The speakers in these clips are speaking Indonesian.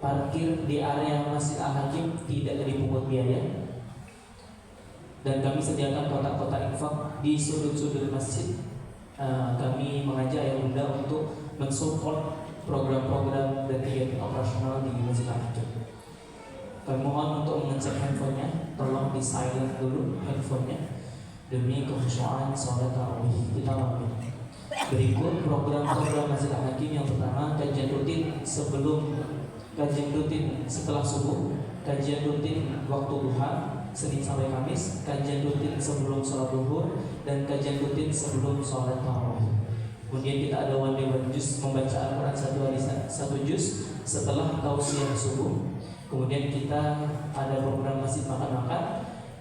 parkir di area Masjid Al-Hakim tidak dipungut biaya. Dan kami sediakan kotak-kotak infak di sudut-sudut masjid. Kami mengajak ayah bunda untuk mensupport program-program dan kegiatan operasional di Masjid Al-Hakim. Kami mohon untuk mengecek handphonenya, tolong di silent dulu handphonenya demi kekhusyuan sholat tarawih kita malam ini. Berikut program-program Masjid Al-Hakim. Yang pertama, kajian rutin setelah subuh, kajian rutin waktu duha Senin sampai Kamis, kajian rutin sebelum sholat zuhur, dan kajian rutin sebelum sholat tarawih. Kemudian kita ada one day one juz, membaca Al-Quran satu hari satu juz setelah tausiah subuh. Kemudian kita ada program masjid makan-makan.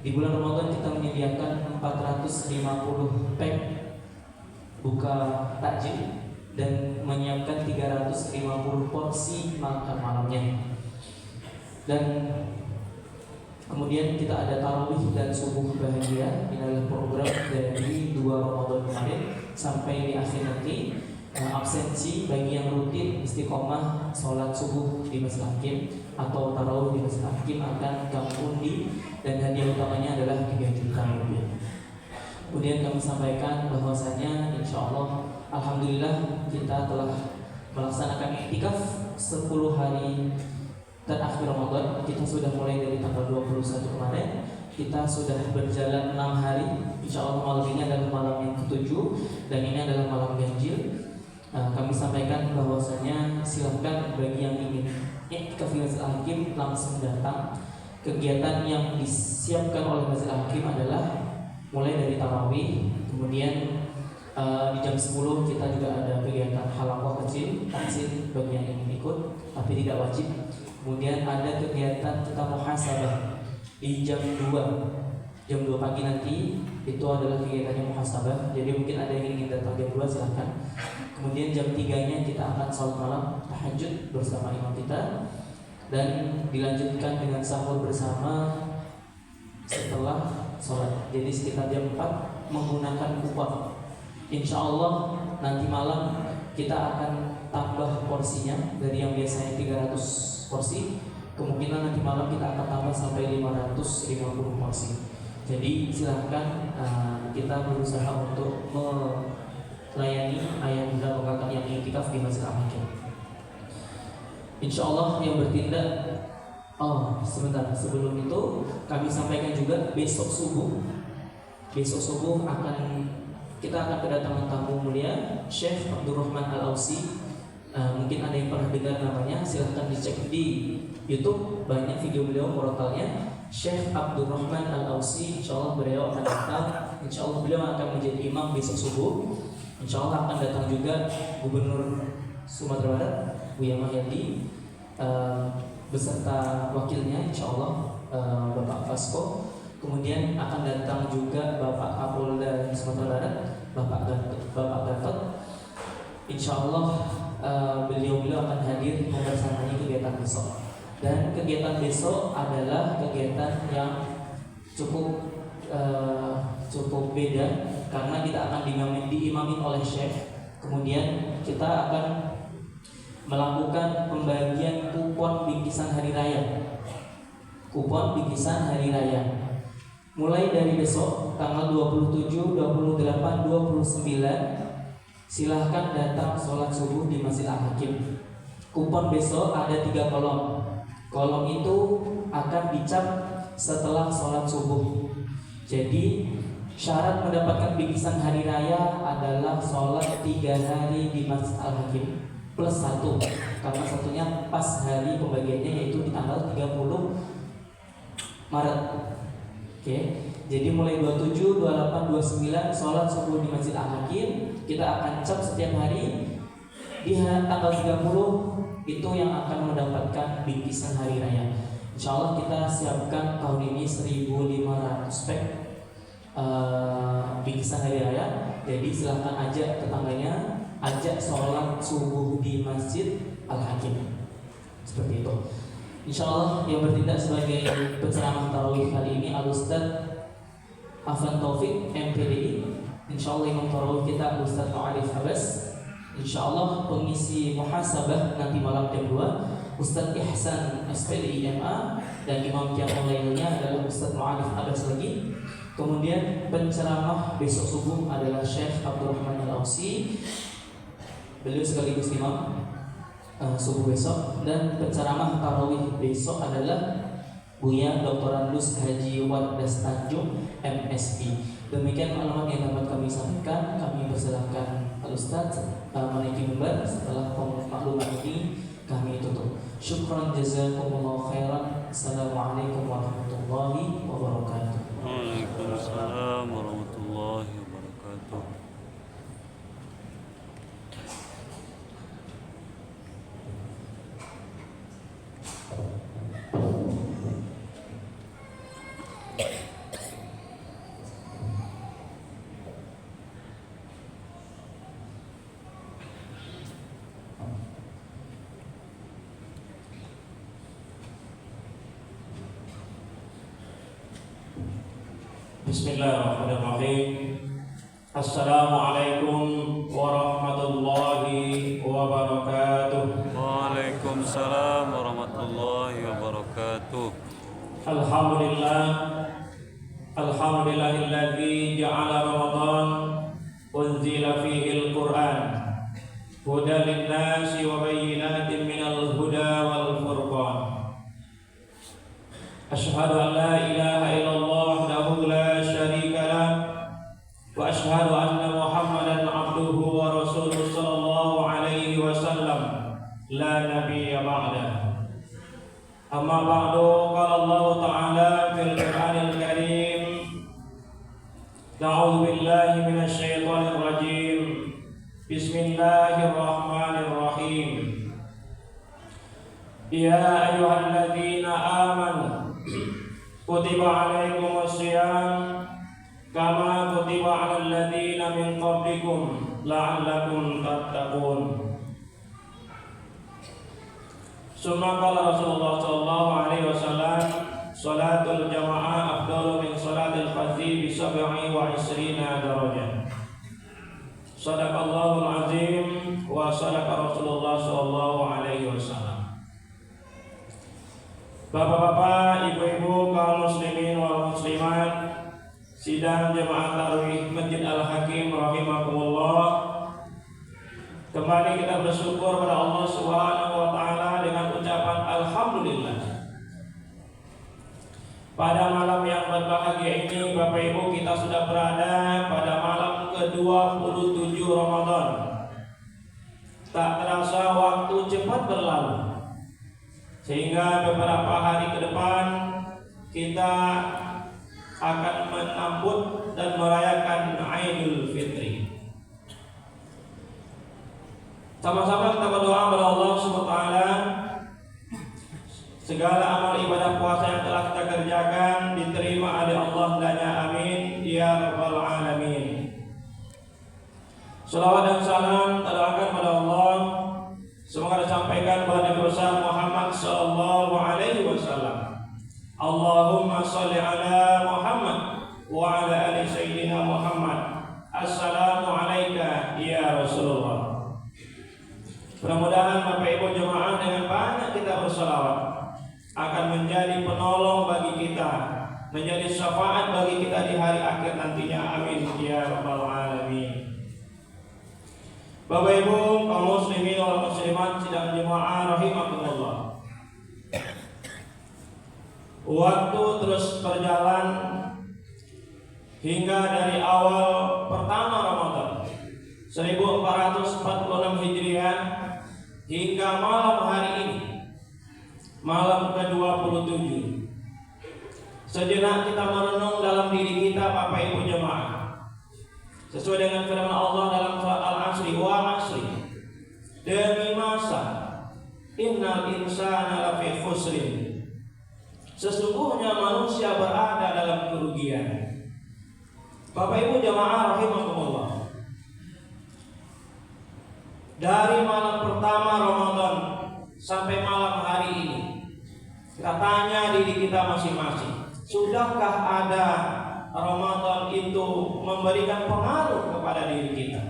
Di bulan Ramadan kita menyediakan 450 pack buka takjil dan menyiapkan 350 porsi makan malamnya. Dan kemudian kita ada tarawih dan subuh bahagia. Ini adalah program dari 2 Ramadan kemarin sampai di akhir nanti. Absensi bagi yang rutin istiqomah sholat subuh di Masjid Hakim atau tarawih di Masjid Hakim akan kami undi, dan hadiah utamanya adalah 3 juta rupiah. Kemudian kami sampaikan bahwasanya insya Allah alhamdulillah kita telah melaksanakan iktikaf 10 hari terakhir Ramadan. Kita sudah mulai dari tanggal 21 kemarin. Kita sudah berjalan 6 hari. Insya Allah malam ini adalah malam yang ke-7 dan ini adalah malam ganjil. Kami sampaikan bahwasanya silahkan bagi yang ingin iktikaf di Masjid Al-Hakim langsung datang. Kegiatan yang disiapkan oleh Masjid Al-Hakim adalah mulai dari tarawih, kemudian di jam 10 kita juga ada kegiatan halaqah kecil, taksin bagi yang ingin ikut tapi tidak wajib. Kemudian ada kegiatan kita muhasabah di jam 2 pagi nanti, itu adalah kegiatannya muhasabah. Jadi mungkin ada yang ingin datang jam 2 silahkan. Kemudian jam 3-nya kita akan sholat malam tahajud bersama imam kita, dan dilanjutkan dengan sahur bersama setelah sholat. Jadi sekitar jam 4 menggunakan kupon. Insya Allah nanti malam kita akan tambah porsinya dari yang biasanya 300 porsi. Kemungkinan nanti malam kita akan tambah sampai 550 porsi. Jadi silahkan kita berusaha untuk melayani ayah bunda kakak yang iktikaf di Masjid Al-Hakim. Insya Allah yang bertindak. Sebentar, sebelum itu kami sampaikan juga besok subuh kita akan kedatangan tamu mulia Syekh Abdurrahman Al-Ausi. Mungkin ada yang pernah dengar namanya, silahkan dicek di YouTube, banyak video beliau murotalnya. Syekh Abdurrahman Al-Ausi, insya Allah beliau akan datang. Insya Allah beliau akan menjadi imam besok subuh. Insya Allah akan datang juga Gubernur Sumatera Barat Buya Mahyadi beserta wakilnya insya Allah Bapak Fasko. Kemudian akan datang juga Bapak Kapolda Sumatera Barat Bapak Gatot. Insya Allah beliau akan hadir membersamai kegiatan besok. Dan kegiatan besok adalah kegiatan yang cukup beda karena kita akan diimamin oleh Syekh. Kemudian kita akan melakukan pembagian kupon bingkisan hari raya. Mulai dari besok tanggal 27, 28, 29 silahkan datang sholat subuh di Masjid Al-Hakim. Kupon besok ada 3 kolom. Kolom itu akan dicap setelah sholat subuh. Jadi syarat mendapatkan bingkisan hari raya adalah sholat 3 hari di Masjid Al-Hakim plus 1, karena satunya pas hari pembagiannya yaitu di tanggal 30 Maret. Oke. Jadi mulai 27, 28, 29 sholat subuh di Masjid Al-Hakim. Kita akan cap setiap hari. Di tanggal 30 itu yang akan mendapatkan bingkisan hari raya. Insya Allah kita siapkan tahun ini 1.500 pack bingkisan hari raya. Jadi silahkan ajak tetangganya, ajak sholat subuh di Masjid Al-Hakim. Seperti itu. Insya Allah yang bertindak sebagai penceramah tarawih kali ini Al-Ustaz Afan Taufik MPDI. Insya Allah imam tarawih kita Al-Ustaz Ma'arif Abbas. Insya Allah pengisi muhasabah nanti malam jam 2 Ustadz Ihsan SPDIMA, dan imam qiyamul lailnya adalah Ustadz Mu'alif Abbas lagi. Kemudian penceramah besok subuh adalah Syekh Abdurrahman Al-Ausi, beliau sekaligus imam subuh besok. Dan penceramah tarawih besok adalah Buya Dr. Andus Haji Wardas Tanjung MSP. Demikian maklumat yang dapat kami sampaikan. Kami persilakan Al-Ustaz menaiki mimbar. Setelah maklumat ini kami tutup. Syukran jazakumullah khairan. Assalamualaikum warahmatullahi wabarakatuh. Waalaikumsalam warahmatullahi wabarakatuh. Bismillahirrahmanirrahim. Assalamualaikum warahmatullahi wabarakatuh. Waalaikumsalam warahmatullahi wabarakatuh. Alhamdulillahilladzi ja'ala Ramadan unzila fihi al-Qur'an hudan lin-nasi wa bayyinatin minal huda wal furqan. Asyhadu an la ilaha illallah wahdahu la syarika lah wa asyhadu anna Muhammadan abduhu wa rasuluhu sallallahu alaihi wasallam la nabiyya ba'dah. Amma ba'du, qala Allah ta'ala fil Qur'anil Karim, a'udzu billahi minasy syaithanir rajim. Bismillahirrahmanirrahim. Ya ayyuhalladzina amanu kutiba alaikumus syiyam kama kutiba alal ladzina min qablikum la'allakum tattaqun. Summa qala Rasulullah sallallahu alaihi wasallam, salatul jamaah afdalu min salatil fardhi bi 27 darajah. Shadaqallahul azim wa shadaqa Rasulullah sallallahu alaihi wasallam. Bapak-bapak, ibu-ibu, kaum muslimin wal muslimat, sidang jemaah tarawih Masjid Al-Hakim rahimakumullah. Kembali kita bersyukur pada Allah Subhanahu wa taala dengan ucapan alhamdulillah. Pada malam yang berbahagia ini, Bapak Ibu, kita sudah berada pada malam ke-27 Ramadan. Tak terasa waktu cepat berlalu, sehingga beberapa hari ke depan kita akan menyambut dan merayakan Idul Fitri. Sama-sama kita berdoa kepada Allah Subhanahu wa taala, segala amal ibadah puasa yang telah kita kerjakan diterima oleh Allah hendaknya, amin ya rabbal alamin. Salawat dan salam terdoakan kepada Allah, semoga disampaikan kepada Nabi besar Muhammad sallallahu alaihi wasallam. Allahumma shalli ala Muhammad wa ala ali sayyidina Muhammad. Assalamu alayka ya Rasulullah. Mudah-mudahan Bapak Ibu jemaah dengan banyak kita berselawat akan menjadi penolong bagi kita, menjadi syafaat bagi kita di hari akhir nantinya, amin ya rabbal alamin. Bapak Ibu kaum muslimin wal muslimat, sidang jemaah rahimakumullah. Waktu terus berjalan hingga dari awal pertama Ramadan 1446 Hijriah hingga malam hari ini, malam ke-27. Sejenak kita merenung dalam diri kita, Bapak Ibu jemaah, sesuai dengan firman Allah dalam surat Al-Asri, wa asri, demi masa, innal insana lafi khusrin, sesungguhnya manusia berada dalam kerugian. Bapak Ibu jemaah rahimakumullah, dari malam pertama Ramadan sampai malam hari ini, kita tanya diri kita masing-masing, sudahkah ada Ramadan itu memberikan pengaruh kepada diri kita?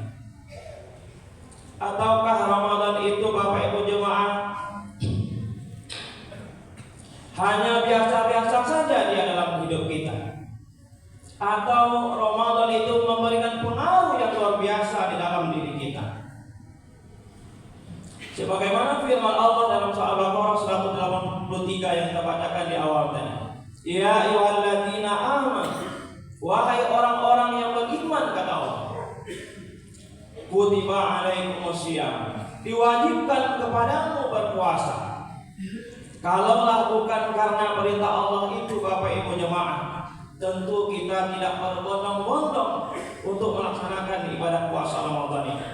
Ataukah Ramadan itu Bapak Ibu jemaah hanya biasa-biasa saja dia dalam hidup kita, atau Ramadan itu memberikan pengaruh yang luar biasa di dalam diri kita. Sebagaimana firman Allah dalam surah Al-Baqarah 183 yang kita bacakan di awal tadi. Ya ayyuhalladzina amanu, wahai orang-orang yang beriman, kata Allah, kutiba alaikumusiyam, diwajibkan kepadamu berpuasa. Kalaulah bukan karena perintah Allah itu, Bapak Ibu jemaah, tentu kita tidak berbondong-bondong untuk melaksanakan ibadah puasa Ramadan ini.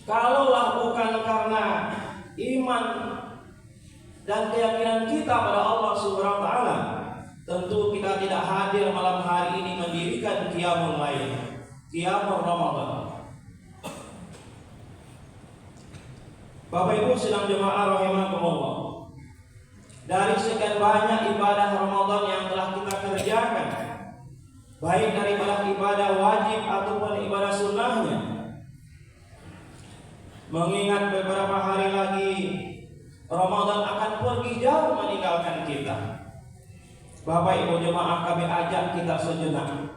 Kalaulah bukan karena iman dan keyakinan kita pada Allah Subhanahu wa taala, tentu kita tidak hadir malam hari ini mendirikan qiyamul lail, qiyamul Ramadan. Bapak Ibu sedang jemaah rahimakumullah, dari sekian banyak ibadah Ramadan yang telah kita kerjakan, baik daripada ibadah wajib ataupun ibadah sunnahnya, mengingat beberapa hari lagi Ramadan akan pergi jauh meninggalkan kita. Bapak Ibu jemaah, kami ajak kita sejenak.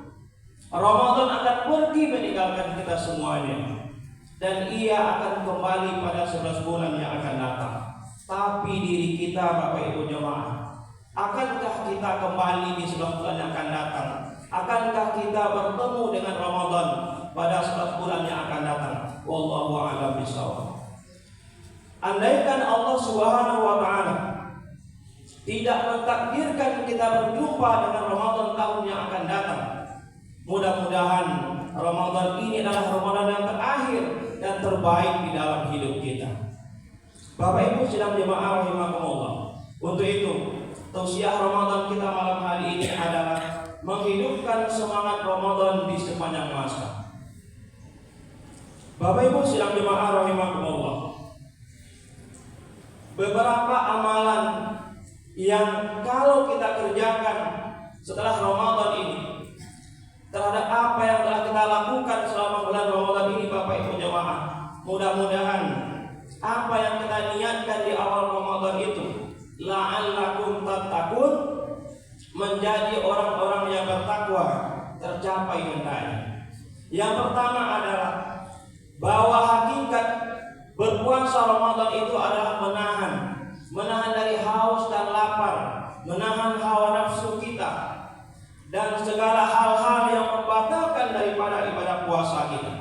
Ramadan akan pergi meninggalkan kita semuanya, dan ia akan kembali pada 11 bulan yang akan datang. Tapi diri kita, Bapak Ibu jemaah, akankah kita kembali di 11 bulan yang akan datang? Akankah kita bertemu dengan Ramadan pada 11 bulan yang akan datang? Wallahu a'lam bishawab. Andaikan Allah Subhanahu wa taala tidak mentakdirkan kita berjumpa dengan Ramadan tahun yang akan datang, mudah-mudahan Ramadan ini adalah Ramadan yang terakhir dan terbaik di dalam hidup kita. Bapak Ibu sedang jemaah rahimakumullah. Untuk itu, tausiah Ramadan kita malam hari ini adalah menghidupkan semangat Ramadan di sepanjang masa. Bapak Ibu sedang jemaah rahimakumullah, beberapa amalan yang kalau kita kerjakan setelah Ramadan ini, terhadap apa yang telah kita lakukan selama bulan Ramadan ini, Bapak Ibu jemaah, mudah-mudahan apa yang kita niatkan di awal Ramadan itu, la'allakum tattaqun, menjadi orang-orang yang bertakwa, tercapai hendaknya. Yang pertama adalah bahwa hakikat berpuasa Ramadan itu adalah menahan dari haus dan lapar, menahan hawa nafsu kita, dan segala hal-hal yang membatalkan daripada ibadah puasa kita.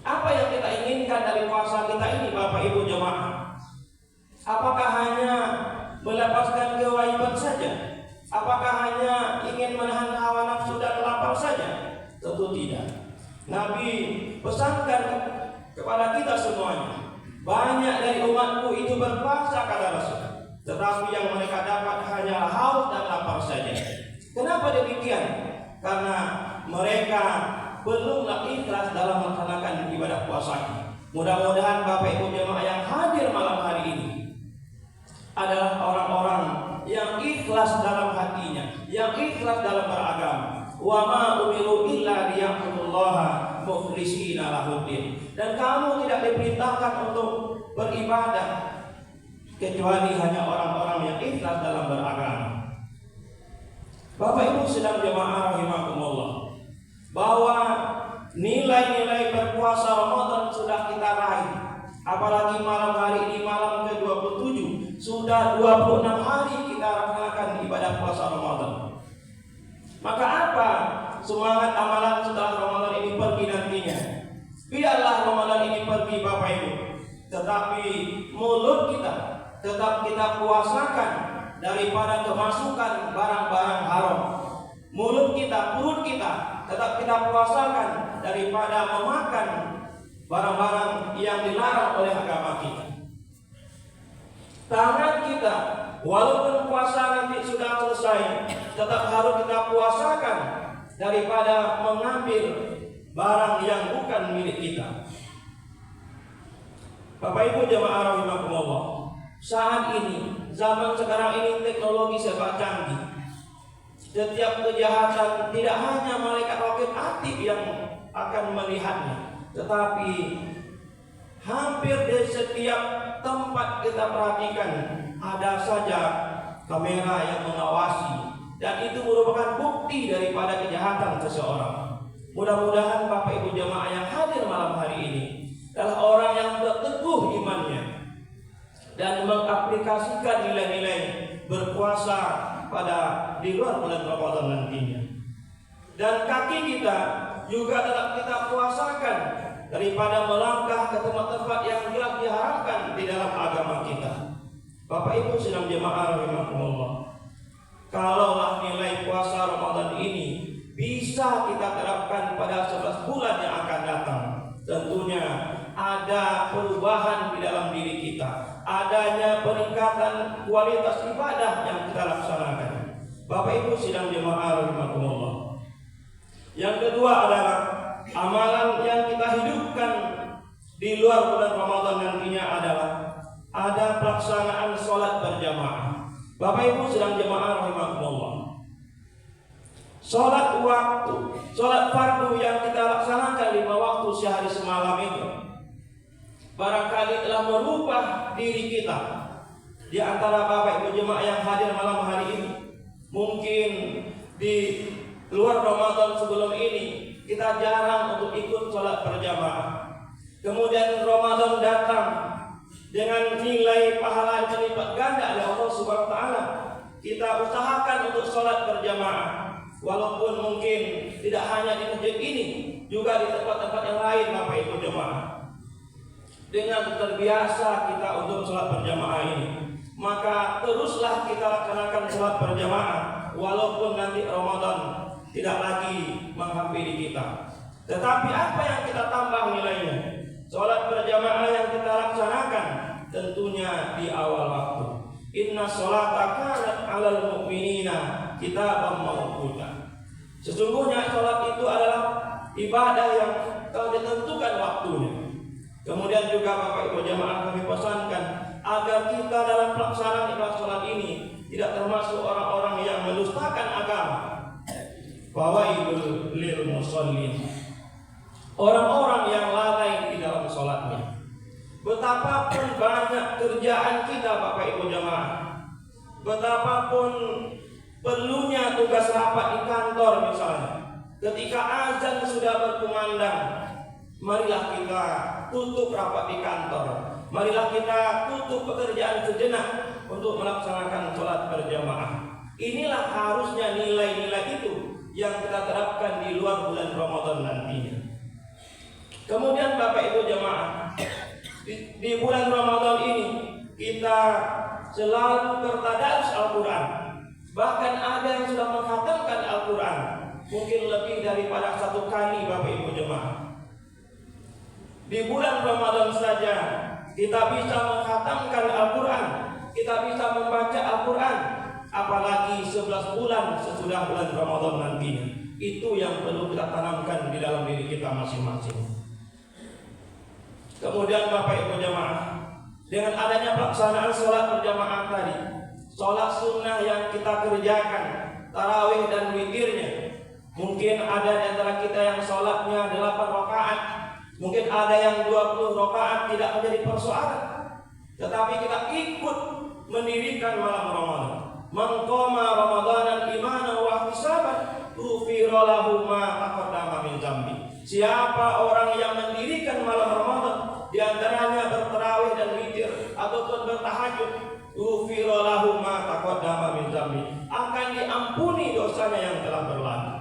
Apa yang kita inginkan dari puasa kita ini, Bapak Ibu jemaah? Apakah hanya melepaskan kewajiban saja? Apakah hanya ingin menahan hawa nafsu dan lapar saja? Tentu tidak. Nabi pesankan kepada kita semuanya, banyak dari umatku itu berpuasa, kata Rasul, tetapi yang mereka dapat hanyalah haus dan lapar saja. Kenapa demikian? Karena mereka belumlah ikhlas dalam melaksanakan ibadah puasa. Mudah-mudahan Bapak Ibu jemaah yang hadir malam hari ini adalah orang-orang yang ikhlas dalam hatinya, yang ikhlas dalam beragama. Wa ma umiru illa liya'budullaha mukhlishina lahuddin. Dan kamu tidak diperintahkan untuk beribadah kecuali hanya orang-orang yang ikhlas dalam beragama. Bapak Ibu sedang jemaah rahimakumullah, bahwa nilai-nilai berpuasa Ramadan sudah kita raih. Apalagi malam hari ini, malam ke-27, sudah 26 hari kita laksanakan ibadah puasa Ramadan. Maka apa semangat amalan setelah Ramadan ini pergi nantinya? Biarlah Ramadan ini pergi, Bapak Ibu, tetapi mulut kita tetap kita puasakan daripada kemasukan barang-barang haram. Mulut kita, perut kita tetap kita puasakan daripada memakan barang-barang yang dilarang oleh agama kita. Tangan kita, walaupun puasa nanti sudah selesai, tetap harus kita puasakan daripada mengambil barang yang bukan milik kita. Bapak Ibu jemaah rahimakumullah, saat ini, zaman sekarang ini teknologi serba canggih. Setiap kejahatan tidak hanya malaikat raqib atid yang akan melihatnya, tetapi hampir di setiap tempat kita perhatikan ada saja kamera yang mengawasi, dan itu merupakan bukti daripada kejahatan seseorang. Mudah-mudahan Bapak Ibu jemaah yang hadir malam hari ini adalah orang yang teguh imannya dan mengaplikasikan nilai-nilai berpuasa pada di luar bulan Ramadan nantinya. Dan kaki kita juga tetap kita puasakan daripada melangkah ke tempat-tempat yang jelas diharamkan di dalam agama kita. Bapak Ibu sedang jemaah rahimakumullah, kalaulah nilai puasa Ramadan ini bisa kita terapkan pada 11 bulan yang akan datang, tentunya ada perubahan di dalam diri kita, adanya peningkatan kualitas ibadah yang kita laksanakan. Bapak Ibu sidang jemaah rahimakumullah. Yang kedua adalah amalan yang kita hidupkan di luar bulan Ramadan nantinya adalah ada pelaksanaan sholat berjamaah. Bapak Ibu sedang jemaah rahimakumullah, sholat waktu, sholat fardu yang kita laksanakan 5 waktu sehari semalam itu barangkali telah merubah diri kita. Di antara Bapak Ibu jemaah yang hadir malam hari ini, mungkin di luar Ramadan sebelum ini kita jarang untuk ikut sholat berjamaah. Kemudian Ramadan datang dengan nilai pahala yang berlipat ganda oleh Allah Subhanahu wa taala. Kita usahakan untuk sholat berjamaah, walaupun mungkin tidak hanya di masjid ini, juga di tempat-tempat yang lain Bapak Ibu jemaah. Dengan terbiasa kita untuk sholat berjamaah ini, maka teruslah kita laksanakan sholat berjamaah walaupun nanti Ramadan tidak lagi menghampiri kita. Tetapi apa yang kita tambah nilainya? Sholat berjamaah yang kita laksanakan tentunya di awal waktu. Inna sholata kanat 'alal mu'minina kitaban mawquta. Sesungguhnya sholat itu adalah ibadah yang telah ditentukan waktunya. Kemudian juga Bapak Ibu jemaah kami pesankan agar kita dalam pelaksanaan ibadah sholat ini tidak termasuk orang-orang yang mendustakan agama. Fawailul lil musallin, orang-orang yang lalai di dalam sholatnya. Betapapun banyak kerjaan kita Bapak Ibu jemaah, betapapun perlunya tugas rapat di kantor misalnya, ketika azan sudah berkumandang, marilah kita tutup rapat di kantor, marilah kita tutup pekerjaan sejenak untuk melaksanakan sholat berjamaah. Inilah harusnya nilai-nilai itu yang kita terapkan di luar bulan Ramadan nantinya. Kemudian Bapak Ibu jemaah, di bulan Ramadan ini kita selalu bertadarus Al-Quran. Bahkan ada yang sudah menghatamkan Al-Quran mungkin lebih daripada 1 kali Bapak Ibu jemaah. Di bulan Ramadan saja kita bisa menghatamkan Al-Quran, kita bisa membaca Al-Quran, apalagi 11 bulan sesudah bulan Ramadan nantinya. Itu yang perlu kita tanamkan di dalam diri kita masing-masing. Kemudian Bapak Ibu jemaah, dengan adanya pelaksanaan sholat berjamaah tadi, sholat sunnah yang kita kerjakan, tarawih dan witirnya, mungkin ada di antara kita yang sholatnya 8 rakaat, mungkin ada yang 20 rakaat, tidak menjadi persoalan. Tetapi kita ikut mendirikan malam Ramadan. Man qama ramadanan imanan wa ihtisaban ghufira lahu ma taqaddama min dzambi. Siapa orang yang mendirikan malam Ramadan, di antaranya bertarawih dan witir ataupun bertahajud, ghufira lahu ma taqaddama min dzambi, akan diampuni dosanya yang telah berlalu.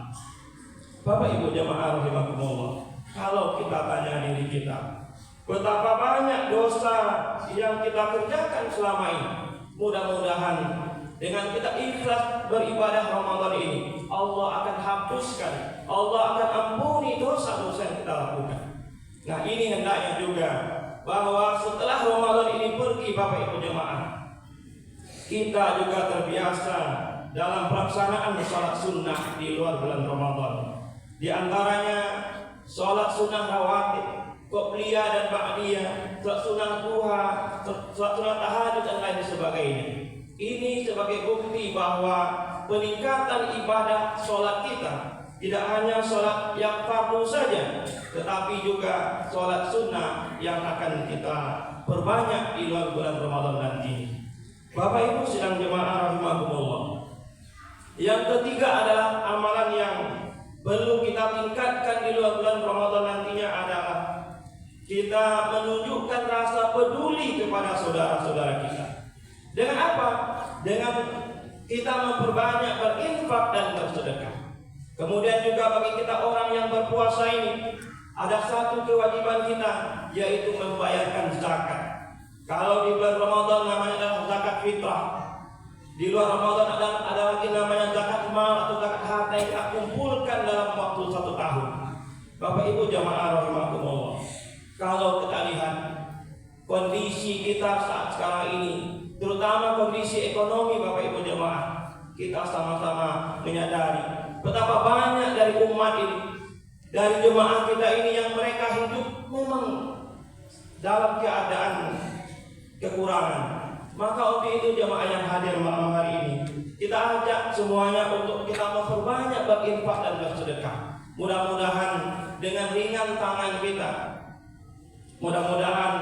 Bapak Ibu jemaah rahimakumullah, kalau kita tanya diri kita, betapa banyak dosa yang kita kerjakan selama ini, mudah-mudahan dengan kita ikhlas beribadah Ramadan ini, Allah akan hapuskan, Allah akan ampuni dosa-dosa yang kita lakukan. Nah, ini hendaknya juga bahwa setelah Ramadan ini pergi Bapak Ibu jemaah, kita juga terbiasa dalam pelaksanaan sholat sunnah di luar bulan Ramadan. Di antaranya sholat sunnah rawatib, qobliyah dan ba'diyah, sholat sunnah duha, sholat sunnah tahajud dan lain sebagainya. Ini sebagai bukti bahwa peningkatan ibadah sholat kita Tidak hanya sholat yang fardu saja, tetapi juga sholat sunnah yang akan kita perbanyak di luar bulan Ramadan nanti. Bapak Ibu sidang jemaah rahimakumullah. Yang ketiga adalah amalan yang perlu kita tingkatkan di luar bulan Ramadan nantinya adalah kita menunjukkan rasa peduli kepada saudara-saudara kita. Dengan apa? Dengan kita memperbanyak berinfak dan bersedekah. Kemudian juga bagi kita orang yang berpuasa ini ada satu kewajiban kita, yaitu membayarkan zakat. Kalau di bulan Ramadan namanya adalah zakat fitrah, di luar Ramadan ada lagi namanya zakat mal atau zakat harta yang kita kumpulkan dalam waktu 1 tahun. Bapak Ibu jamaah rahimakumullah, kalau kita lihat kondisi kita saat sekarang ini, terutama kondisi ekonomi Bapak Ibu jamaah, kita sama-sama menyadari betapa banyak dari umat ini, dari jemaah kita ini yang mereka hidup memang dalam keadaan kekurangan. Maka untuk itu jemaah yang hadir malam hari ini, kita ajak semuanya untuk kita memperbanyak berinfak dan bersedekah. Mudah-mudahan dengan ringan tangan kita, mudah-mudahan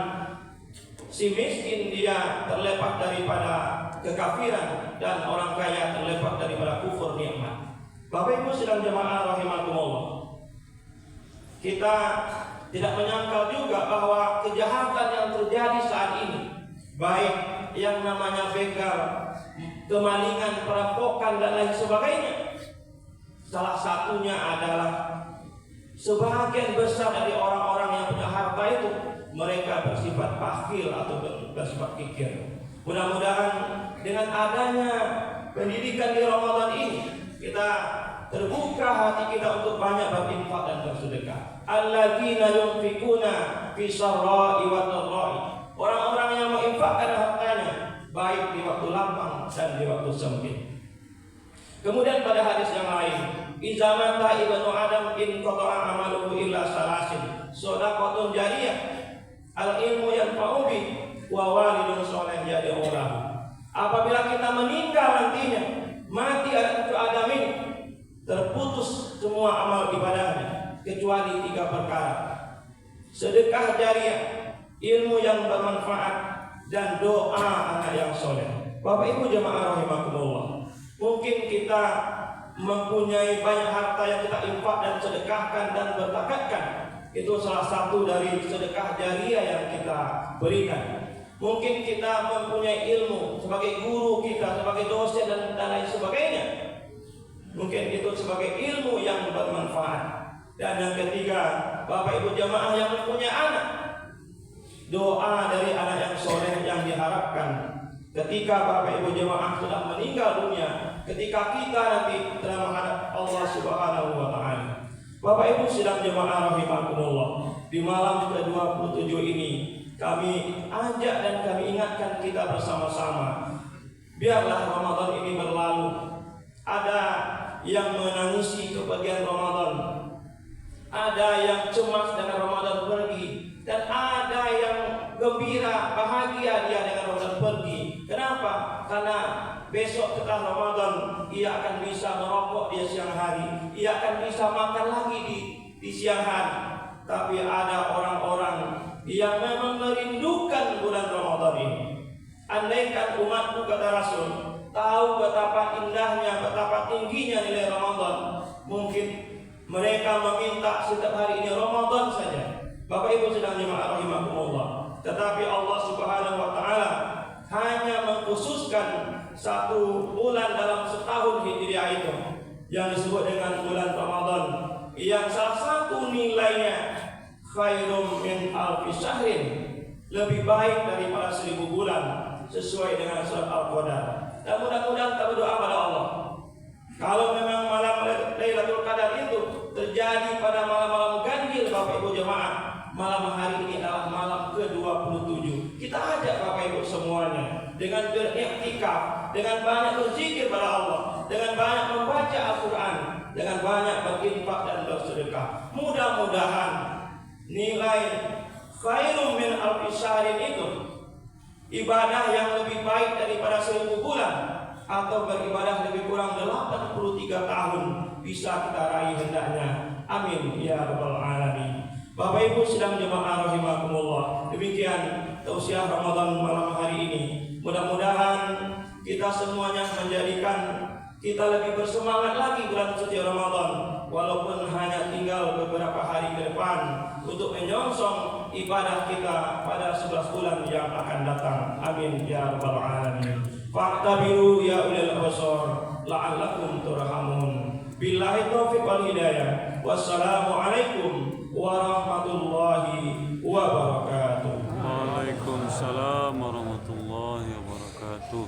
si miskin dia terlepas daripada kekafiran dan orang kaya terlepas daripada kufur nikmat. Bapak Ibu sidang jemaah rahimakumullah, kita tidak menyangkal juga bahwa kejahatan yang terjadi saat ini, baik yang namanya begal, kemalingan, perampokan dan lain sebagainya, salah satunya adalah sebagian besar dari orang-orang yang punya harta itu mereka bersifat bakhil atau bersifat kikir. Mudah-mudahan dengan adanya pendidikan di Ramadan ini, kita terbuka hati kita untuk banyak berinfak dan bersedekah. Alladzina yunfikuna fi sarra'i wa dharra'i. Orang-orang yang menginfakkan hartanya baik di waktu lapang dan di waktu sempit. Kemudian pada hadis yang lain, idza mata ibnu adam in qata'a amaluhu illa salasin, shadaqatun jariyah, al-ilmu yanfa'u bi wa walidun shalih yad'u lahu. Apabila kita meninggal nantinya, mati anak cucu Adam ini, terputus semua amal ibadahnya kecuali 3 perkara: sedekah jariah, ilmu yang bermanfaat, dan doa anak yang soleh. Bapak Ibu jemaah rahimakumullah, mungkin kita mempunyai banyak harta yang kita infak dan sedekahkan dan berzakatkan. Itu salah satu dari sedekah jariah yang kita berikan. Mungkin kita mempunyai ilmu sebagai guru kita, sebagai dosen dan lain sebagainya. Mungkin itu sebagai ilmu yang bermanfaat. Dan yang ketiga, Bapak Ibu jamaah yang mempunyai anak, doa dari anak yang soleh yang diharapkan ketika Bapak Ibu jamaah sudah meninggal dunia, ketika kita nanti telah menghadap Allah Subhanahu wa Ta'ala. Bapak Ibu sidang jamaah rahimakumullah, di malam ke-27 ini kami ajak dan kami ingatkan kita bersama-sama, biarlah Ramadan ini berlalu. Ada yang menangisi kepergian Ramadan, ada yang cemas dengan Ramadan pergi, dan ada yang gembira, bahagia dia dengan Ramadan pergi. Kenapa? Karena besok setelah Ramadan ia akan bisa merokok di siang hari, ia akan bisa makan lagi di siang hari. Tapi ada orang-orang yang memang merindukan bulan Ramadan ini. Andaikan umatku, kata Rasul, tahu betapa indahnya, betapa tingginya nilai Ramadan, mungkin mereka meminta setiap hari ini Ramadan saja. Bapak Ibu sedang jemaah rahimakumullah. Tetapi Allah Subhanahu wa Ta'ala hanya mengkhususkan 1 bulan dalam setahun Hijriah itu, yang disebut dengan bulan Ramadan, yang salah satu nilainya khairum min alfi syahrin, lebih baik daripada 1000 bulan, sesuai dengan surat Al-Qadar. Dan mudah-mudahan kita berdoa pada Allah, kalau memang malam Lailatul Qadar itu terjadi pada malam-malam ganjil, Bapak Ibu jemaah, malam hari ini adalah malam ke-27. Kita ajak Bapak Ibu semuanya dengan beriktikaf, dengan banyak berzikir pada Allah, dengan banyak membaca Al-Quran, dengan banyak berinfak dan bersedekah. Mudah-mudahan nilai khairum min alfi syahrin itu, ibadah yang lebih baik daripada 1000 bulan, atau beribadah lebih kurang 83 tahun bisa kita raih hendaknya. Amin ya rabbal alamin. Bapak Ibu sidang jemaah rahimakumullah, demikian tausiah Ramadan malam hari ini. Mudah-mudahan kita semuanya menjadikan kita lebih bersemangat lagi bulan suci Ramadan, walaupun hanya tinggal beberapa hari ke depan untuk menyongsong ibadah kita pada 11 bulan yang akan datang. Amin ya rabbal alamin. Fa'tabiru ya ulil absar la'allakum turhamun. Billahi taufiq wal hidayah. Wassalamualaikum warahmatullahi wabarakatuh. Waalaikumsalam warahmatullahi wabarakatuh.